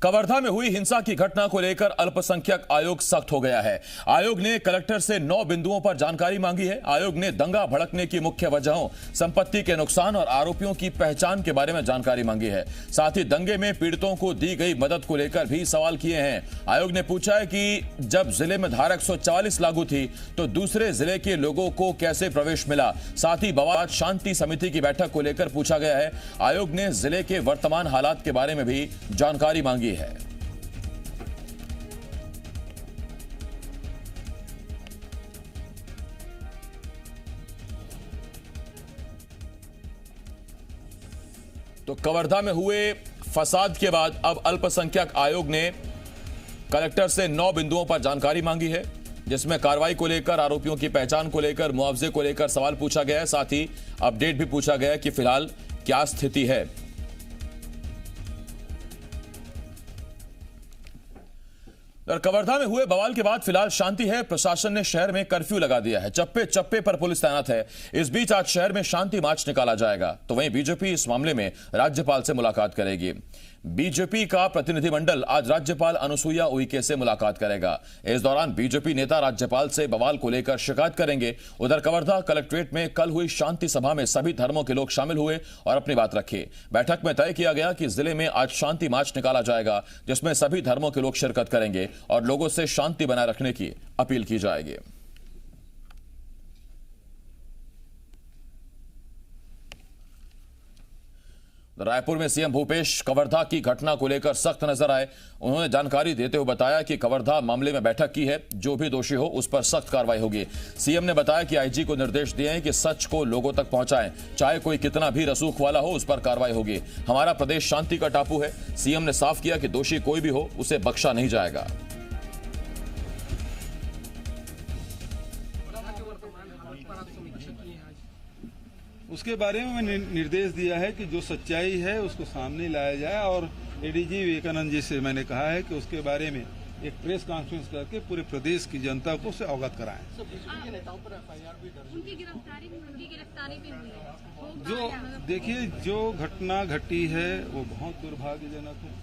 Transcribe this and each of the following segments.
कवर्धा में हुई हिंसा की घटना को लेकर अल्पसंख्यक आयोग सख्त हो गया है। आयोग ने कलेक्टर से 9 बिंदुओं पर जानकारी मांगी है। आयोग ने दंगा भड़कने की मुख्य वजहों, संपत्ति के नुकसान और आरोपियों की पहचान के बारे में जानकारी मांगी है। साथ ही दंगे में पीड़ितों को दी गई मदद को लेकर भी सवाल किए हैं। आयोग ने पूछा है कि जब जिले में धारा 144 लागू थी तो दूसरे जिले के लोगों को कैसे प्रवेश मिला। साथ ही बवाल शांति समिति की बैठक को लेकर पूछा गया है। आयोग ने जिले के वर्तमान हालात के बारे में भी जानकारी मांगी है। तो कवर्धा में हुए फसाद के बाद अब अल्पसंख्यक आयोग ने कलेक्टर से 9 बिंदुओं पर जानकारी मांगी है, जिसमें कार्रवाई को लेकर, आरोपियों की पहचान को लेकर, मुआवजे को लेकर सवाल पूछा गया है। साथ ही अपडेट भी पूछा गया है कि फिलहाल क्या स्थिति है। और कवर्धा में हुए बवाल के बाद फिलहाल शांति है। प्रशासन ने शहर में कर्फ्यू लगा दिया है। चप्पे चप्पे पर पुलिस तैनात है। इस बीच आज शहर में शांति मार्च निकाला जाएगा। तो वहीं बीजेपी इस मामले में राज्यपाल से मुलाकात करेगी। बीजेपी का प्रतिनिधिमंडल आज राज्यपाल अनुसुईया उइके से मुलाकात करेगा। इस दौरान बीजेपी नेता राज्यपाल से बवाल को लेकर शिकायत करेंगे। उधर कवर्धा कलेक्ट्रेट में कल हुई शांति सभा में सभी धर्मों के लोग शामिल हुए और अपनी बात रखी। बैठक में तय किया गया कि जिले में आज शांति मार्च निकाला जाएगा, जिसमें सभी धर्मों के लोग शिरकत करेंगे और लोगों से शांति बनाए रखने की अपील की जाएगी। रायपुर में सीएम भूपेश कवर्धा की घटना को लेकर सख्त नजर आए। उन्होंने जानकारी देते हुए बताया कि कवर्धा मामले में बैठक की है, जो भी दोषी हो उस पर सख्त कार्रवाई होगी। सीएम ने बताया कि आईजी को निर्देश दिए हैं कि सच को लोगों तक पहुंचाएं, चाहे कोई कितना भी रसूख वाला हो, उस पर कार्रवाई होगी। हमारा प्रदेश शांति का टापू है। सीएम ने साफ किया कि दोषी कोई भी हो, उसे बख्शा नहीं जाएगा। उसके बारे में मैंने निर्देश दिया है कि जो सच्चाई है उसको सामने लाया जाए और एडीजी विवेकानंद जी से मैंने कहा है कि उसके बारे में एक प्रेस कॉन्फ्रेंस करके पूरे प्रदेश की जनता को से अवगत कराएं। जो देखिए, जो घटना घटी है वो बहुत दुर्भाग्यजनक है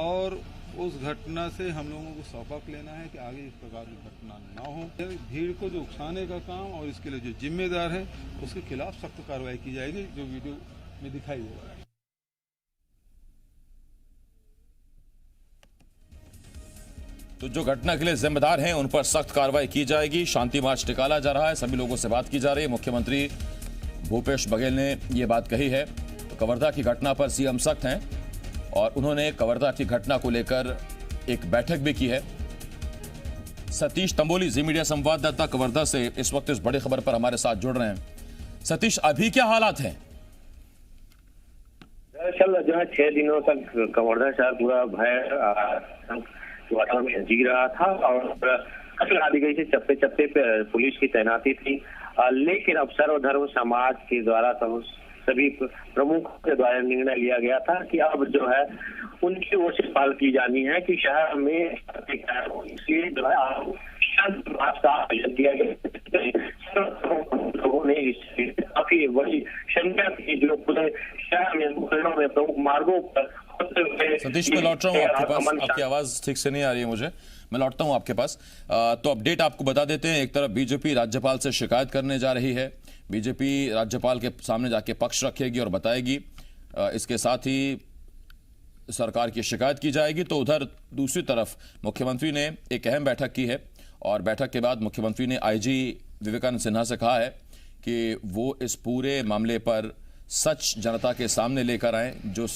और उस घटना से हम लोगों को सबक लेना है कि आगे इस प्रकार की घटना न हो। भीड़ को जो उकसाने का काम और इसके लिए जो जिम्मेदार है उसके खिलाफ सख्त कार्रवाई की जाएगी, जो वीडियो में दिखाई देगा। तो जो घटना के लिए जिम्मेदार हैं उन पर सख्त कार्रवाई की जाएगी। शांति मार्च निकाला जा रहा है, सभी लोगों से बात की जा रही है। मुख्यमंत्री भूपेश बघेल ने यह बात कही है। तो कवर्धा की घटना पर सीएम सख्त हैं और उन्होंने कवर्धा की घटना को लेकर एक बैठक भी की है। सतीश तंबोली, जी मीडिया संवाददाता कवर्धा से इस वक्त इस बड़ी खबर पर हमारे साथ जुड़ रहे हैं। सतीश, अभी क्या हालात हैं? दरअसल जो है 6 दिनों तक कवर्धा शहर पूरा भय वातावरण में जी रहा था और कसर लगा दी गई थी। चप्पे चप्पे पे पुलिस की तैनाती थी, लेकिन अब सर्वधर्म समाज के द्वारा सभी प्रमुख के द्वारा निर्णय लिया गया था कि अब जो है उनकी ओर से पहल की जानी है कि शहर में इसलिए जो है शांत मार्च का आयोजन किया गया। लोगों ने काफी बड़ी संख्या की जो पूरे शहर में मुहल्लों में प्रमुख मार्गों पर। सतीश, मैं लौट रहा हूँ आपके पास। आपकी आवाज ठीक से नहीं आ रही है मुझे, मैं लौटता हूँ आपके पास। तो अपडेट आपको बता देते हैं। एक तरफ बीजेपी राज्यपाल से शिकायत करने जा रही है। बीजेपी राज्यपाल के सामने जाके पक्ष रखेगी और बताएगी। इसके साथ ही सरकार की शिकायत की जाएगी। तो उधर दूसरी तरफ मुख्यमंत्री ने एक अहम बैठक की है और बैठक के बाद मुख्यमंत्री ने आईजी विवेकानंद सिन्हा से कहा है कि वो इस पूरे मामले पर सच जनता के सामने लेकर आए। जो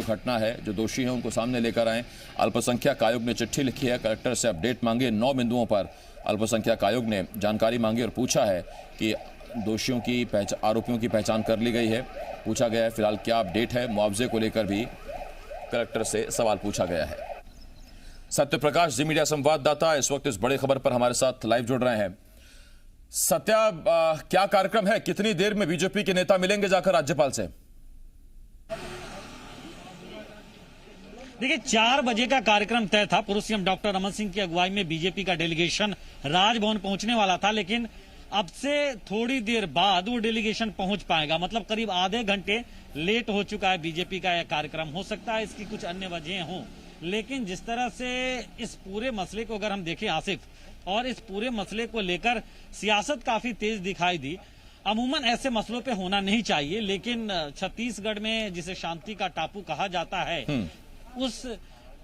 घटना है, जो दोषी हैं उनको सामने लेकर आए। अल्पसंख्यक आयोग ने चिट्ठी लिखी है, कलेक्टर से अपडेट मांगे। 9 बिंदुओं पर अल्पसंख्यक आयोग ने जानकारी मांगी और पूछा है कि दोषियों की आरोपियों की पहचान कर ली गई है। पूछा गया है फिलहाल क्या अपडेट है। मुआवजे को लेकर भी कलेक्टर से सवाल पूछा गया है। सत्य प्रकाश, जी मीडिया संवाददाता, इस वक्त इस बड़ी खबर पर हमारे साथ लाइव जुड़ रहे हैं। सत्या, क्या कार्यक्रम है? कितनी देर में बीजेपी के नेता मिलेंगे जाकर राज्यपाल से? देखिए, 4 बजे का कार्यक्रम तय था। पूर्व सीएम डॉक्टर रमन सिंह की अगुवाई में बीजेपी का डेलीगेशन राजभवन पहुंचने वाला था, लेकिन अब से थोड़ी देर बाद वो डेलीगेशन पहुंच पाएगा। मतलब करीब आधे घंटे लेट हो चुका है बीजेपी का यह कार्यक्रम। हो सकता है इसकी कुछ अन्य वजह हों, लेकिन जिस तरह से इस पूरे मसले को अगर हम देखें आसिफ, और इस पूरे मसले को लेकर सियासत काफी तेज दिखाई दी। अमूमन ऐसे मसलों पे होना नहीं चाहिए, लेकिन छत्तीसगढ़ में जिसे शांति का टापू कहा जाता है, उस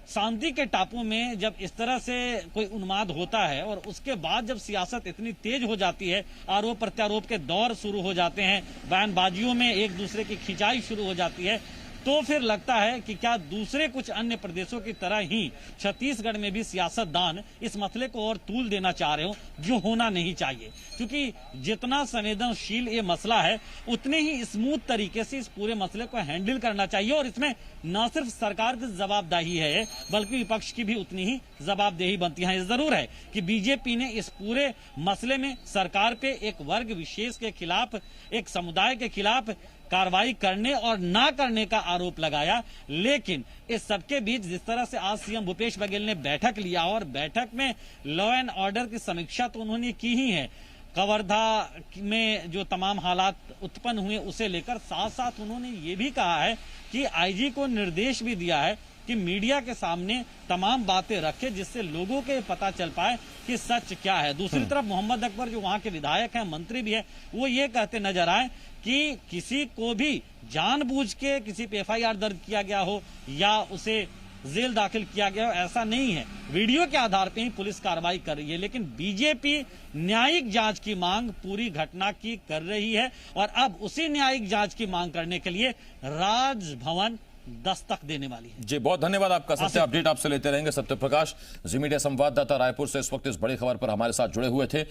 शांति के टापू में जब इस तरह से कोई उन्माद होता है और उसके बाद जब सियासत इतनी तेज हो जाती है, आरोप प्रत्यारोप के दौर शुरू हो जाते हैं, बयानबाजियों में एक दूसरे की खिंचाई शुरू हो जाती है, तो फिर लगता है कि क्या दूसरे कुछ अन्य प्रदेशों की तरह ही छत्तीसगढ़ में भी सियासतदान इस मसले को और तूल देना चाह रहे हो, जो होना नहीं चाहिए। क्योंकि जितना संवेदनशील ये मसला है, उतने ही स्मूथ तरीके से इस पूरे मसले को हैंडल करना चाहिए, और इसमें न सिर्फ सरकार की जवाबदेही है बल्कि विपक्ष की भी उतनी ही जवाबदेही बनती है। जरूर है कि बीजेपी ने इस पूरे मसले में सरकार पे एक वर्ग विशेष के खिलाफ, एक समुदाय के खिलाफ कार्रवाई करने और ना करने का आरोप लगाया, लेकिन इस सबके बीच जिस तरह से आज सीएम भूपेश बघेल ने बैठक लिया और बैठक में लॉ एंड ऑर्डर की समीक्षा तो उन्होंने की ही है, कवर्धा में जो तमाम हालात उत्पन्न हुए उसे लेकर, साथ साथ उन्होंने ये भी कहा है कि आईजी को निर्देश भी दिया है कि मीडिया के सामने तमाम बातें रखे, जिससे लोगों के पता चल पाए कि सच क्या है। दूसरी तरफ मोहम्मद अकबर जो वहां के विधायक हैं, मंत्री भी है, वो ये कहते नजर आए कि किसी को भी जानबूझ के किसी पे एफआईआर दर्ज किया गया हो या उसे जेल दाखिल किया गया हो, ऐसा नहीं है। वीडियो के आधार पे ही पुलिस कार्रवाई कर रही है, लेकिन बीजेपी न्यायिक जांच की मांग पूरी घटना की कर रही है, और अब उसी न्यायिक जांच की मांग करने के लिए राजभवन दस्तक देने वाली है। जी, बहुत धन्यवाद आपका। सत्य अपडेट आपसे लेते रहेंगे। सत्य प्रकाश, जी मीडिया संवाददाता रायपुर से इस वक्त इस बड़ी खबर पर हमारे साथ जुड़े हुए थे।